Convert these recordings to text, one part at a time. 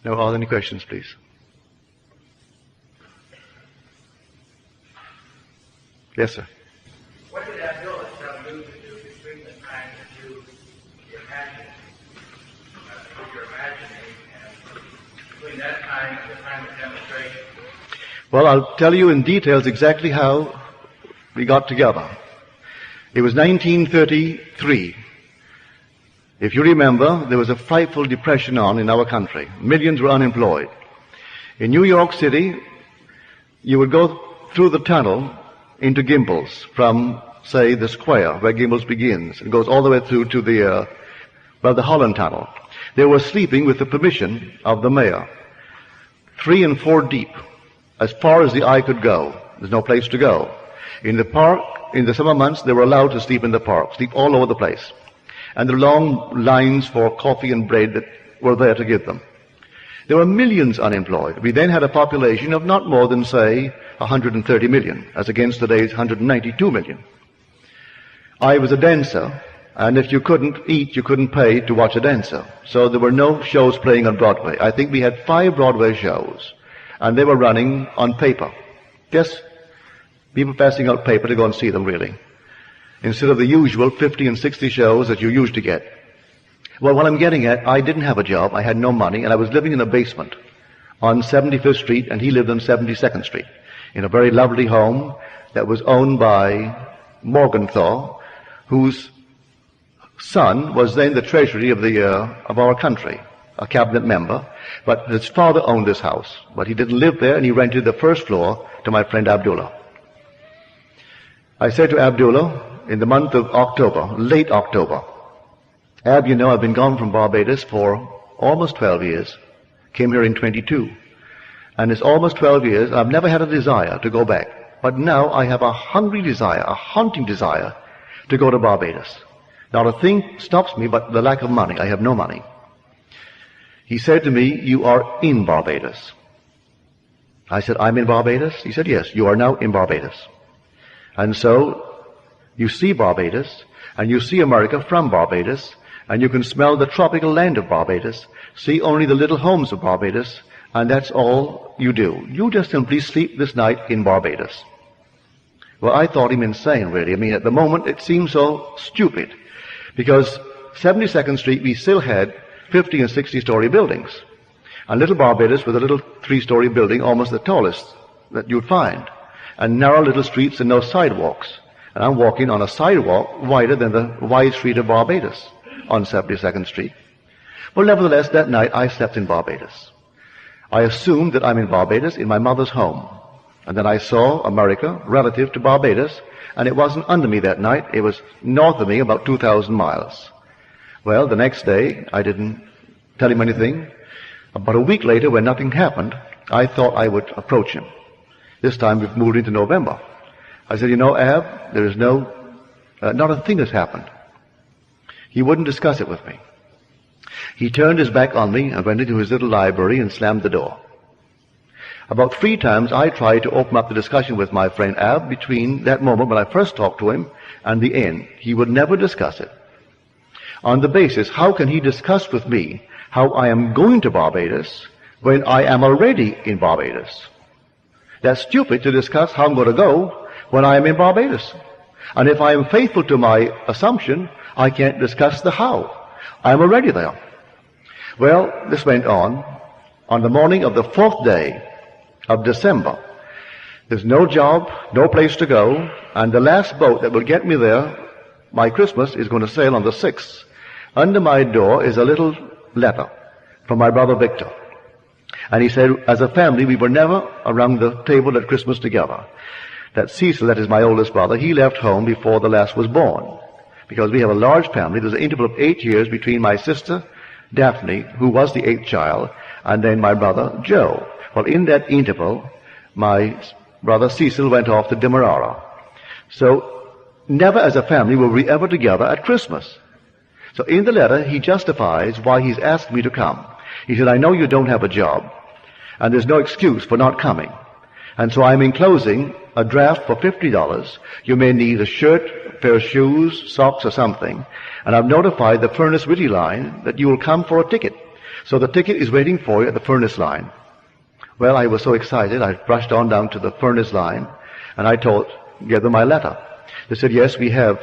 No, are there any questions, please? Yes, sir. What did Abdullah tell you to do between the time that you imagined, you're imagining, and between that time and the time of demonstration? Well, I'll tell you in details exactly how we got together. It was 1933. If you remember, there was a frightful depression on in our country. Millions were unemployed. In New York City, you would go through the tunnel into Gimbels from, say, the square where Gimbels begins. It goes all the way through to the Holland Tunnel. They were sleeping with the permission of the mayor, 3 and 4 deep, as far as the eye could go. There's no place to go. In the park, in the summer months, they were allowed to sleep in the park, sleep all over the place. And the long lines for coffee and bread that were there to give them. There were millions unemployed. We then had a population of not more than, say, 130 million, as against today's 192 million. I was a dancer, and if you couldn't eat, you couldn't pay to watch a dancer. So there were no shows playing on Broadway. I think we had 5 Broadway shows, and they were running on paper. Yes, people passing out paper to go and see them, really, instead of the usual 50 and 60 shows that you used to get. Well, what I'm getting at, I didn't have a job, I had no money, and I was living in a basement on 75th Street, and he lived on 72nd Street, in a very lovely home that was owned by Morgenthau, whose son was then the treasury of our country, a cabinet member, but his father owned this house, but he didn't live there, and he rented the first floor to my friend Abdullah. I said to Abdullah in the month of October, late October, Ab, you know, I've been gone from Barbados for almost 12 years. Came here in 22. And it's almost 12 years. I've never had a desire to go back. But now I have a hungry desire, a haunting desire to go to Barbados. Not a thing stops me but the lack of money. I have no money. He said to me, you are in Barbados. I said, I'm in Barbados? He said, yes, you are now in Barbados. And so you see Barbados, and you see America from Barbados, and you can smell the tropical land of Barbados, see only the little homes of Barbados, and that's all you do. You just simply sleep this night in Barbados. Well, I thought him insane, really. I mean, at the moment, it seemed so stupid, because 72nd Street, we still had 50 and 60-story buildings. And little Barbados was a little 3-story building, almost the tallest that you'd find, and narrow little streets and no sidewalks. And I'm walking on a sidewalk wider than the wide street of Barbados on 72nd Street. Well, nevertheless, that night I slept in Barbados. I assumed that I'm in Barbados in my mother's home. And then I saw America relative to Barbados, and it wasn't under me that night. It was north of me about 2,000 miles. Well, the next day, I didn't tell him anything. About a week later, when nothing happened, I thought I would approach him. This time we've moved into November. I said, you know, Ab, there is not a thing has happened. He wouldn't discuss it with me. He turned his back on me and went into his little library and slammed the door. About 3 times I tried to open up the discussion with my friend Ab between that moment when I first talked to him and the end. He would never discuss it. On the basis, how can he discuss with me how I am going to Barbados when I am already in Barbados? That's stupid to discuss how I'm going to go when I am in Barbados. And if I am faithful to my assumption, I can't discuss the how. I'm already there. Well, this went on. On the morning of the 4th day of December, there's no job, no place to go, and the last boat that will get me there, my Christmas, is going to sail on the 6th. Under my door is a little letter from my brother Victor. And he said, as a family, we were never around the table at Christmas together. That Cecil, that is my oldest brother, he left home before the last was born. Because we have a large family, there's an interval of 8 years between my sister, Daphne, who was the 8th child, and then my brother, Joe. Well, in that interval, my brother Cecil went off to Demerara. So, never as a family were we ever together at Christmas. So in the letter, he justifies why he's asked me to come. He said, I know you don't have a job, and there's no excuse for not coming. And so I'm enclosing a draft for $50. You may need a shirt, a pair of shoes, socks, or something. And I've notified the Furnace Whitty line that you will come for a ticket. So the ticket is waiting for you at the furnace line. Well, I was so excited, I rushed on down to the furnace line, and I gave them my letter. They said, yes, we have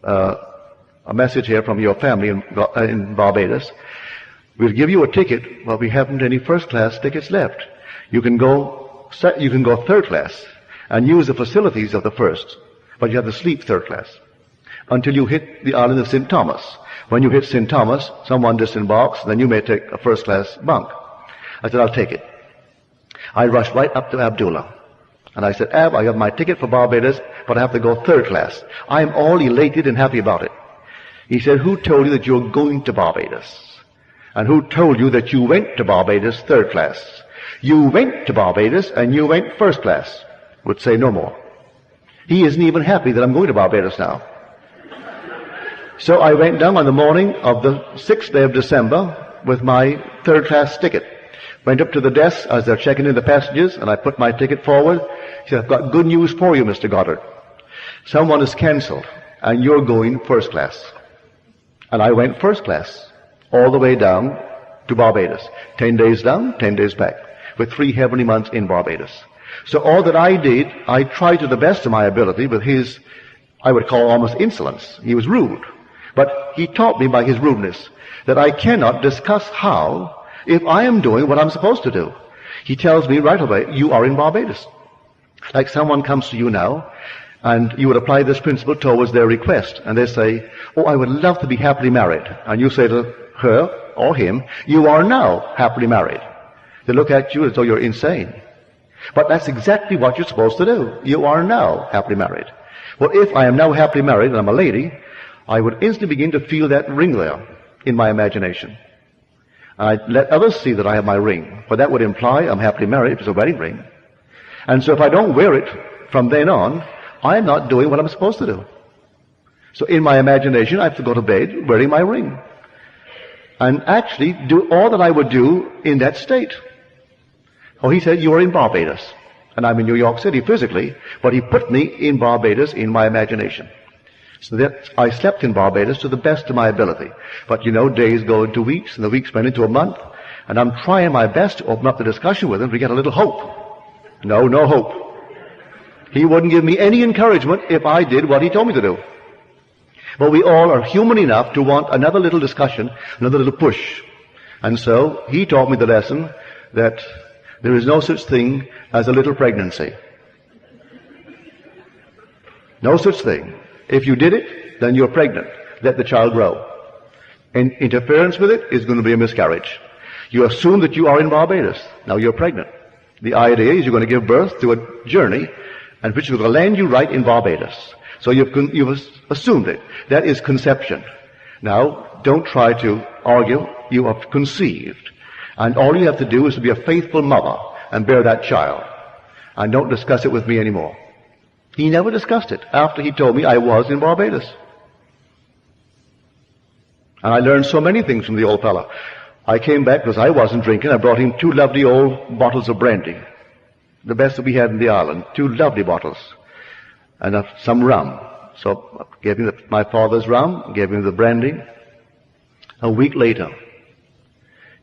a message here from your family in Barbados. We'll give you a ticket, but we haven't any first-class tickets left. You can go third class and use the facilities of the first, but you have to sleep third class until you hit the island of St. Thomas. When you hit St. Thomas, someone disembarks, then you may take a first-class bunk. I said, I'll take it. I rushed right up to Abdullah. And I said, Ab, I have my ticket for Barbados, but I have to go third class. I am all elated and happy about it. He said, who told you that you're going to Barbados? And who told you that you went to Barbados third class? You went to Barbados and you went first class. Would say no more. He isn't even happy that I'm going to Barbados now. So I went down on the morning of the 6th day of December with my third class ticket. Went up to the desk as they're checking in the passengers, and I put my ticket forward. He said, I've got good news for you, Mr. Goddard. Someone has cancelled, and you're going first class. And I went first class all the way down to Barbados. 10 days down, 10 days back, with 3 heavenly months in Barbados. So all that I did, I tried to the best of my ability with his, I would call almost insolence. He was rude. But he taught me by his rudeness that I cannot discuss how if I am doing what I'm supposed to do. He tells me right away, you are in Barbados. Like someone comes to you now, and you would apply this principle towards their request, and they say, oh, I would love to be happily married. And you say to her or him, you are now happily married. They look at you as though you're insane. But that's exactly what you're supposed to do. You are now happily married. Well, if I am now happily married and I'm a lady, I would instantly begin to feel that ring there in my imagination. I let others see that I have my ring, for that would imply I'm happily married. It's a wedding ring. And so if I don't wear it from then on, I'm not doing what I'm supposed to do. So in my imagination, I have to go to bed wearing my ring. And actually do all that I would do in that state. Oh, he said, you are in Barbados. And I'm in New York City physically, but he put me in Barbados in my imagination. So that I slept in Barbados to the best of my ability. But you know, days go into weeks, and the weeks went into a month, and I'm trying my best to open up the discussion with him to get a little hope. No hope. He wouldn't give me any encouragement if I did what he told me to do. But we all are human enough to want another little discussion, another little push. And so he taught me the lesson that there is no such thing as a little pregnancy. No such thing. If you did it, then you're pregnant. Let the child grow. And interference with it is going to be a miscarriage. You assume that you are in Barbados. Now you're pregnant. The idea is you're going to give birth to a journey and which is going to land you right in Barbados. So you've assumed it. That is conception. Now, don't try to argue. You have conceived. And all you have to do is to be a faithful mother and bear that child. And don't discuss it with me anymore. He never discussed it after he told me I was in Barbados. And I learned so many things from the old fellow. I came back because I wasn't drinking. I brought him 2 lovely old bottles of brandy. The best that we had in the island. 2 lovely bottles. And some rum. So I gave him my father's rum, gave him the brandy. A week later,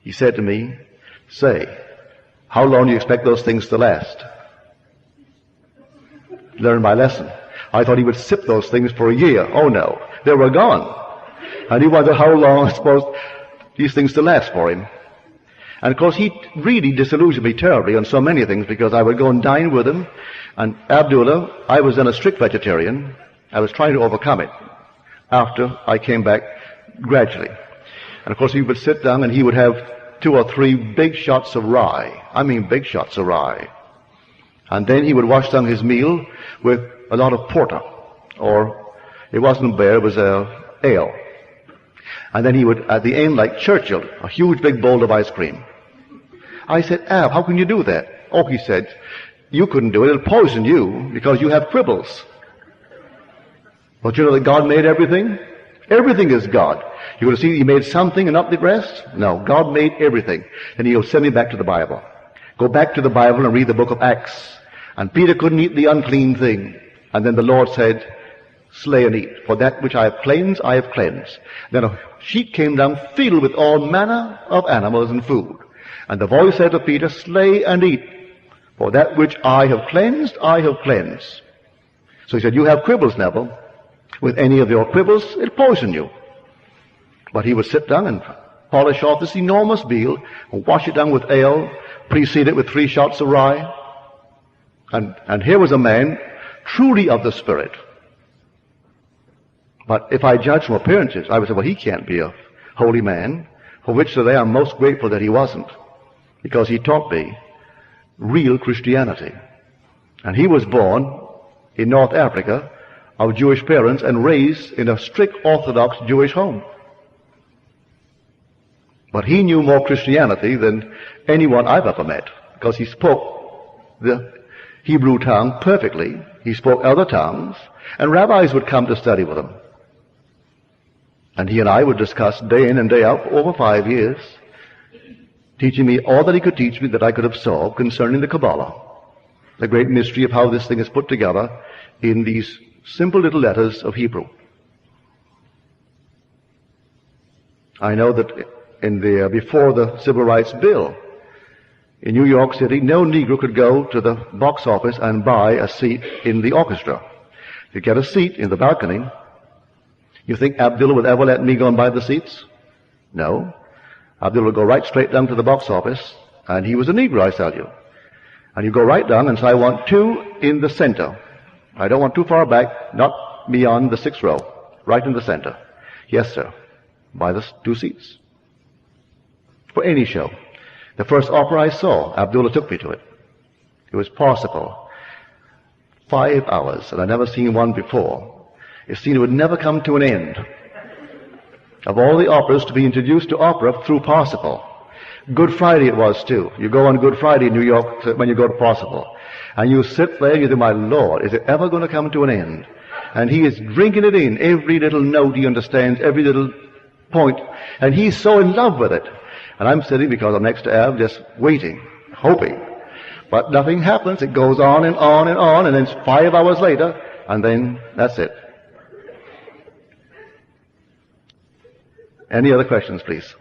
he said to me, say, how long do you expect those things to last? Learned my lesson. I thought he would sip those things for a year. Oh no, they were gone. And he wondered how long I supposed these things to last for him. And of course he really disillusioned me terribly on so many things because I would go and dine with him. And Abdullah, I was then a strict vegetarian. I was trying to overcome it after I came back gradually. And of course he would sit down and he would have 2 or 3 big shots of rye. I mean big shots of rye. And then he would wash down his meal with a lot of porter, or it wasn't beer, it was ale. And then he would, at the end, like Churchill, a huge big bowl of ice cream. I said, Ab, how can you do that? Oh, he said, you couldn't do it. It'll poison you because you have quibbles. But you know that God made everything? Everything is God. You're going to see he made something and not the rest? No, God made everything. And he'll send me back to the Bible. Go back to the Bible and read the book of Acts. And Peter couldn't eat the unclean thing. And then the Lord said, slay and eat. For that which I have cleansed, I have cleansed. Then a sheet came down filled with all manner of animals and food. And the voice said to Peter, slay and eat. For that which I have cleansed, I have cleansed. So he said, you have quibbles, Neville. With any of your quibbles, it'll poison you. But he would sit down and polish off this enormous veal and wash it down with ale, precede it with 3 shots of rye. And here was a man truly of the Spirit. But if I judge from appearances, I would say, well, he can't be a holy man, for which today I'm most grateful that he wasn't, because he taught me real Christianity. And he was born in North Africa of Jewish parents and raised in a strict Orthodox Jewish home. But he knew more Christianity than anyone I've ever met, because he spoke the Hebrew tongue perfectly. He spoke other tongues, and rabbis would come to study with him. And he and I would discuss day in and day out for over 5 years, teaching me all that he could teach me that I could absorb concerning the Kabbalah, the great mystery of how this thing is put together in these simple little letters of Hebrew. I know that before the Civil Rights Bill, in New York City, no Negro could go to the box office and buy a seat in the orchestra. To get a seat in the balcony, you think Abdullah would ever let me go and buy the seats? No. Abdullah would go right straight down to the box office, and he was a Negro, I tell you. And you go right down and say, I want 2 in the center. I don't want too far back, not beyond the 6th row, right in the center. Yes, sir. Buy the 2 seats. For any show. The first opera I saw, Abdullah took me to it. It was Parsifal. 5 hours, and I'd never seen one before. It seemed it would never come to an end. Of all the operas to be introduced to opera through Parsifal. Good Friday it was too. You go on Good Friday in New York when you go to Parsifal. And you sit there and you think, my Lord, is it ever going to come to an end? And he is drinking it in. Every little note he understands, every little point. And he's so in love with it. And I'm sitting, because I'm next to Ab, just waiting, hoping. But nothing happens. It goes on and on and on, and then it's 5 hours later, and then that's it. Any other questions, please?